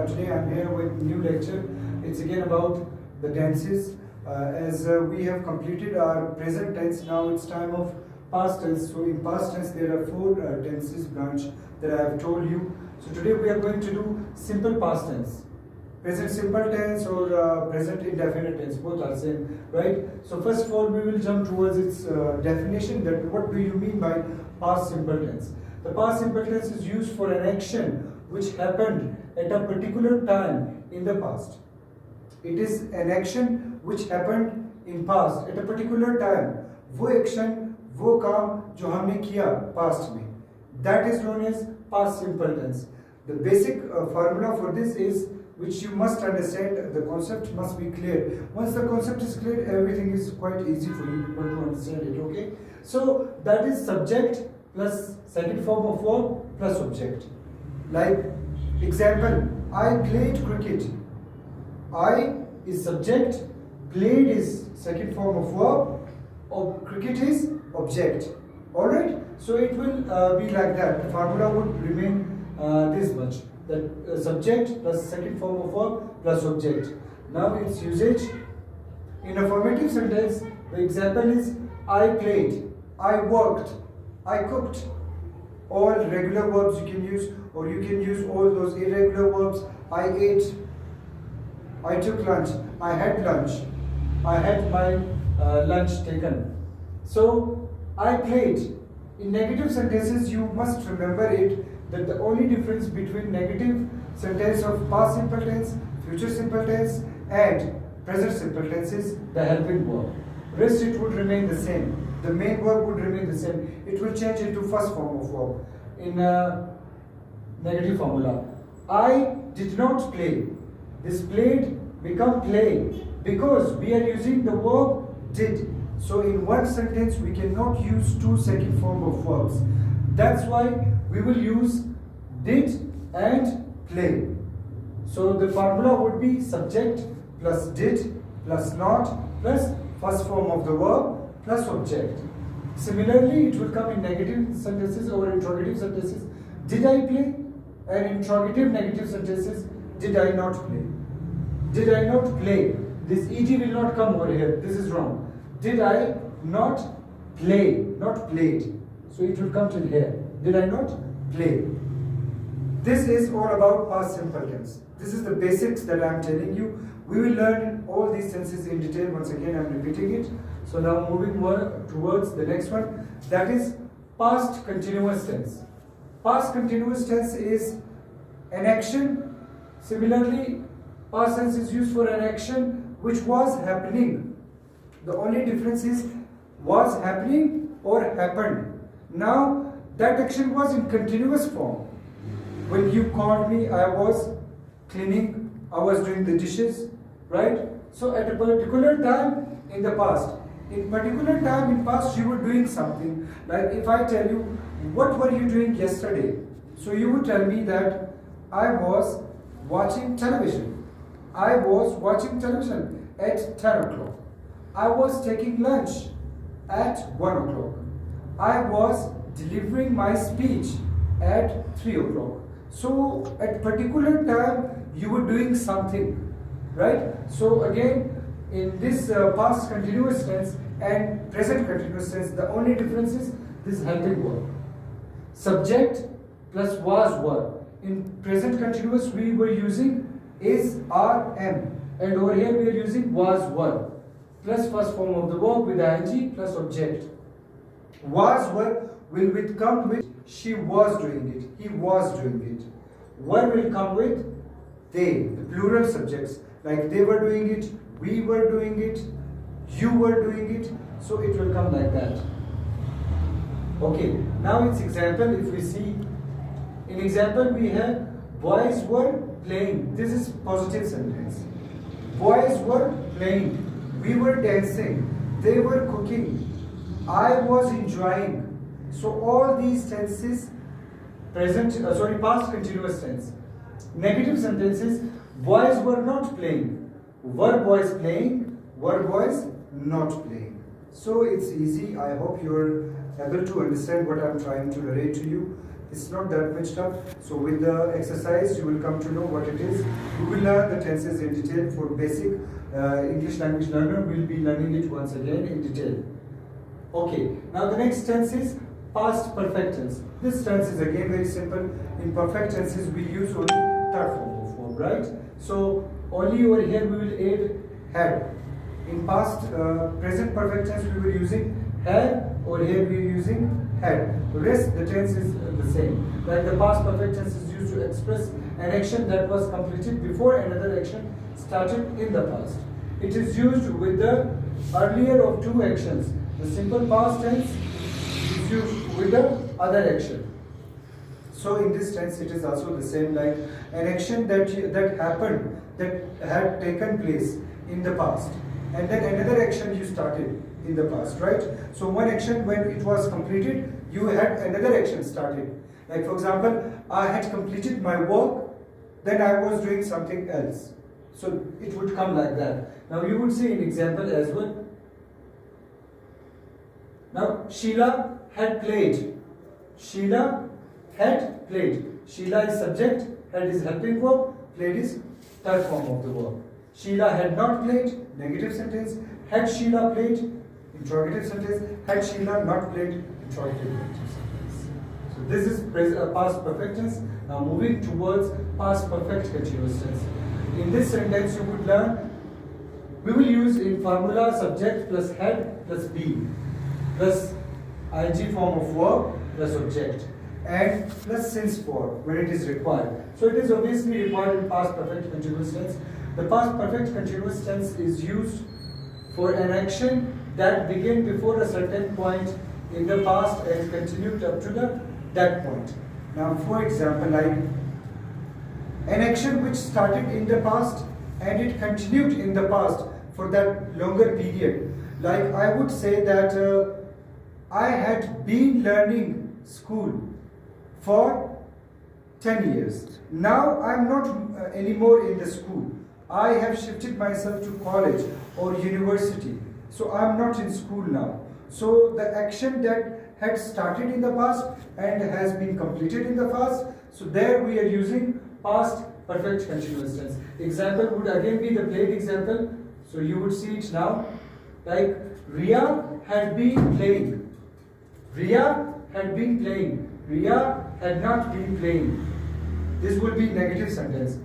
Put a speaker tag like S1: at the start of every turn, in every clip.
S1: Today I'm here with new lecture. It's again about the tenses. As we have completed our present tense, now it's time of past tense. So in past tense there are four tenses branch that I have told you. So today we are going to do simple past tense. Present simple tense or present indefinite tense, both are same, right? So first of all we will jump towards its definition, that what do you mean by past simple tense. The past simple tense is used for an action which happened at a particular time in the past. It is an action which happened in past at a particular time. वो action, वो काम जो हमने किया past में, that is known as past simple tense. The basic formula for this is, which you must understand, the concept must be clear. Once the concept is clear, everything is quite easy for you people to understand it, okay? So that is subject plus second form of verb plus object. Like example, I played cricket. I is subject, played is second form of verb, or cricket is object. Alright? So it will be like that. The formula would remain this much. That subject plus second form of verb plus object. Now its usage in affirmative sentence, the example is I played, I worked, I cooked. All regular verbs you can use, or you can use all those irregular verbs. I ate, I took lunch, I had lunch, I had my lunch taken. So I played. In negative sentences you must remember it, that the only difference between negative sentence of past simple tense, future simple tense and present simple tense is the helping verb. Rest it would remain the same. The main verb would remain the same. It will change into first form of verb. In negative formula, I did not play. This played become play because we are using the verb did. So in one sentence we cannot use two second form of verbs. That's why we will use did and play. So the formula would be subject plus did plus not plus first form of the verb plus object. Similarly, it will come in negative sentences or interrogative sentences. Did I play? And interrogative negative sentences, did I not play? Did I not play? This ed will not come over here. This is wrong. Did I not play? Not played. So it will come to here. Did I not play? This is all about past simple tense. This is the basics that I am telling you. We will learn all these tenses in detail. Once again, I am repeating it. So now moving more towards the next one. That is past continuous tense. Past continuous tense is an action. Similarly, past tense is used for an action which was happening. The only difference is was happening or happened. Now that action was in continuous form. When you called me, I was cleaning, I was doing the dishes, right? So at a particular time in the past, in particular time in past you were doing something. Like if I tell you, what were you doing yesterday? So you would tell me that I was watching television. I was watching television at 10 o'clock. I was taking lunch at 1 o'clock. I was delivering my speech at 3 o'clock. So at particular time you were doing something, right? So again, in this past continuous tense and present continuous tense, the only difference is this helping verb. Subject plus was were. In present continuous we were using is, are, am, and over here we are using was were plus first form of the verb with ing plus object. Was were will come with she was doing it, he was doing it. Were will come with they, the plural subjects, like they were doing it, we were doing it, you were doing it. So it will come like that. Okay, now its example, if we see, in example we have boys were playing. This is positive sentence. Boys were playing, we were dancing, they were cooking, I was enjoying. So all these tenses, past continuous tense. Negative sentences, boys were not playing, were boys playing, were boys not playing. So it's easy. I hope you're able to understand what I'm trying to narrate to you. It's not that much tough. So with the exercise, you will come to know what it is. You will learn the tenses in detail. For basic English language learner, we'll be learning it once again in detail. Okay, now the next tense is past perfect tense. This tense is again very simple. In perfect tenses, we use only third form of verb, right? So only over here we will add had. In past present perfect tense, we were using had. Over here we are using had. The rest, the tense is the same. Like the past perfect tense is used to express an action that was completed before another action started in the past. It is used with the earlier of two actions. The simple past tense is used with the other action. So in this tense, it is also the same, like an action that happened, that had taken place in the past, and then another action you started in the past, right? So one action, when it was completed, you had another action started. Like for example, I had completed my work, then I was doing something else. So it would come like that. Now you would see an example as well. Now Sheila had played. Sheila had played. Sheila is subject, had is helping verb, played is third form of the verb. Sheila had not played, negative sentence. Had Sheila played, interrogative sentence. Had Sheila not played, interrogative sentence. So this is past perfect tense. Now moving towards past perfect continuous tense. In this sentence you would learn, we will use in formula subject plus had plus be plus ing form of verb plus object and plus since form when it is required. So it is obviously required in past perfect continuous tense. The past perfect continuous tense is used for an action that began before a certain point in the past and continued up to that point. Now for example, like an action which started in the past and it continued in the past for that longer period. Like I would say that I had been learning school for 10 years. Now I'm not anymore in the school. I have shifted myself to college or university. So I'm not in school now. So the action that had started in the past and has been completed in the past, so there we are using past perfect continuous tense. Example would again be the played example. So you would see it now. Like Ria had been playing. Ria had been playing. Ria had not been playing. This would be negative sentence.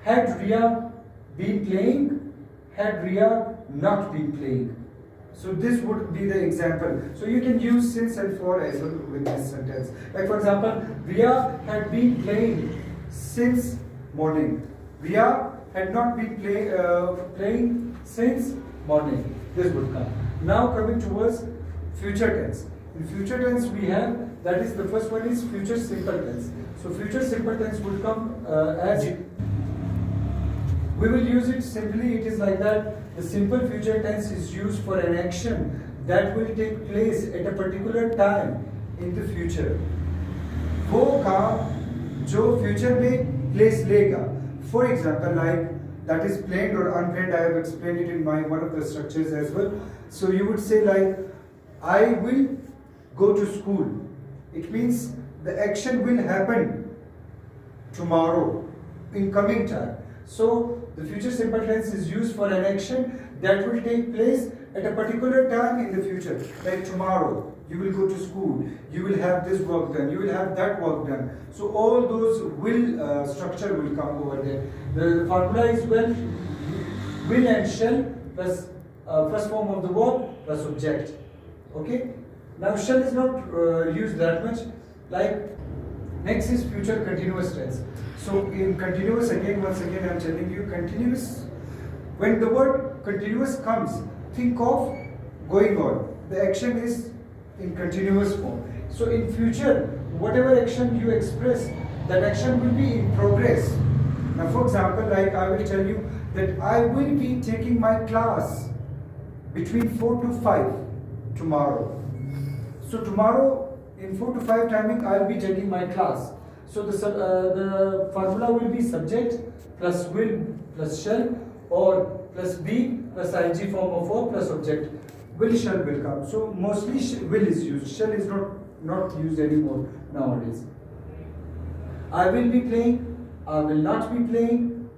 S1: Had Ria been playing? Had Ria not been playing? So this would be the example. So you can use since and for as well with this sentence. Like for example, Ria had been playing since morning. Ria had not been playing since morning. This would come. Now coming towards future tense. In future tense we have, that is the first one is future simple tense. So future simple tense would come as, we will use it simply, it is like that. The simple future tense is used for an action that will take place at a particular time in the future. वो काम जो future में place लेगा. For example, like that is planned or unplanned. I have explained it in one of the structures as well. So you would say like, I will go to school. It means the action will happen tomorrow in coming time. So the future simple tense is used for an action that will take place at a particular time in the future. Like tomorrow, you will go to school, you will have this work done, you will have that work done. So all those will structure will come over there. The formula is will and shall plus first form of the verb plus object. Okay. Now shall is not used that much. Like next is future continuous tense. So in continuous, again once again I am telling you, continuous, when the word continuous comes, think of going on. The action is in continuous form. So in future, whatever action you express, that action will be in progress. Now for example, like I will tell you that I will be taking my class between 4 to 5 tomorrow. So tomorrow in 4 to 5 timing I will be taking my class. So the formula will be subject plus will plus shall or plus be plus ing form of verb plus object. Will shall will come. So mostly will is used. Shall is not used anymore nowadays. I will be playing, I will not be playing,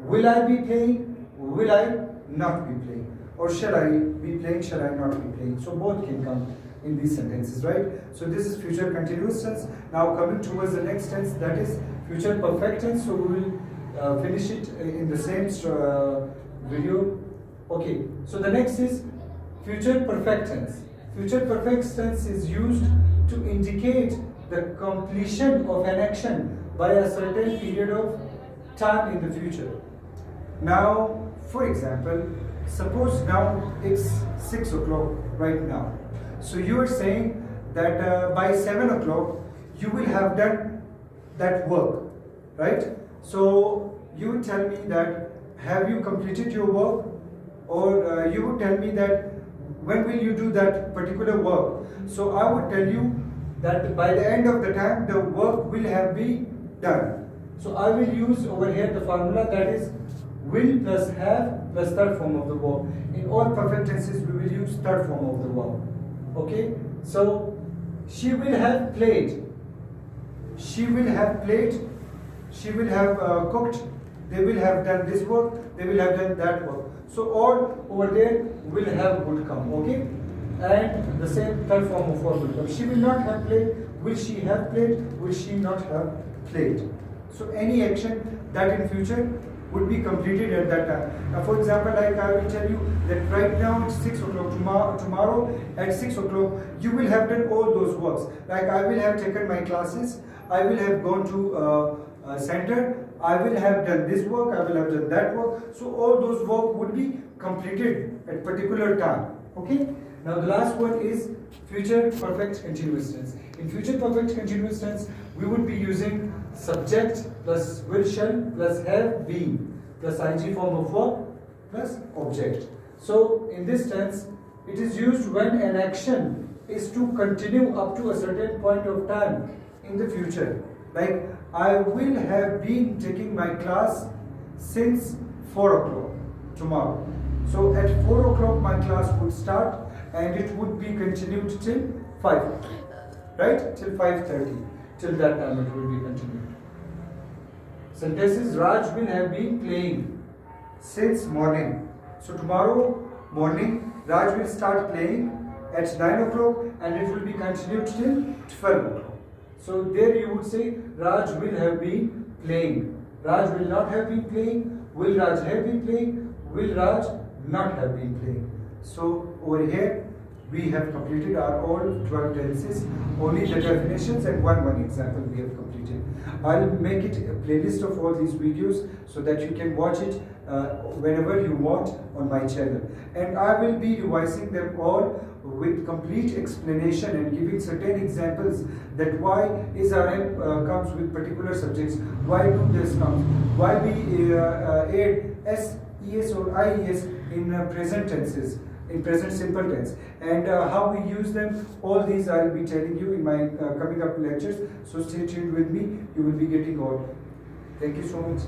S1: will I be playing, will I not be playing, or shall I be playing, shall I not be playing. So both can come in these sentences, right? So this is future continuous tense. Now coming towards the next tense, that is future perfect tense. So we will finish it in the same video. Okay, so the next is future perfect tense. Future perfect tense is used to indicate the completion of an action by a certain period of time in the future. Now, for example, suppose now it's 6 o'clock right now. So you are saying that by 7 o'clock you will have done that work, right? So you would tell me that have you completed your work, or you would tell me that when will you do that particular work. So I would tell you that by the end of the time the work will have been done. So I will use over here the formula that is will plus have plus third form of the verb. In all perfect tenses we will use third form of the verb. Okay, so she will have played, she will have played, she will have cooked, they will have done this work, they will have done that work. So all over there will have would come. Okay, and the same third form of verb will come. She will not have played, will she have played, will she not have played. So any action that in future would be completed at that time. Now for example, like I will tell you that right now it's 6 o'clock, tomorrow at 6 o'clock you will have done all those works. Like I will have taken my classes, I will have gone to center, I will have done this work, I will have done that work. So all those work would be completed at particular time. Okay. Now the last one is future perfect continuous tense. In future perfect continuous tense, we would be using subject plus will, shall plus have, been plus ing form of verb plus object. So in this tense, it is used when an action is to continue up to a certain point of time in the future. Like I will have been taking my class since 4 o'clock tomorrow. So at 4 o'clock my class would start and it would be continued till 5, right? Till 5:30. Till that time it will be continued. Sentences Raj will have been playing since morning. So tomorrow morning Raj will start playing at 9 o'clock and it will be continued till 12 o'clock. So there you would say Raj will have been playing. Raj will not have been playing. Will Raj have been playing? Will Raj not have been playing? So over here we have completed our all 12 tenses, only the definitions and one example we have completed. I'll make it a playlist of all these videos so that you can watch it whenever you want on my channel. And I will be revising them all with complete explanation and giving certain examples that why SRM comes with particular subjects, why do this comes, why we add S, ES or IES in present tenses, in present simple tense, and how we use them. All these I will be telling you in my coming up lectures. So stay tuned with me. You will be getting all. Thank you so much.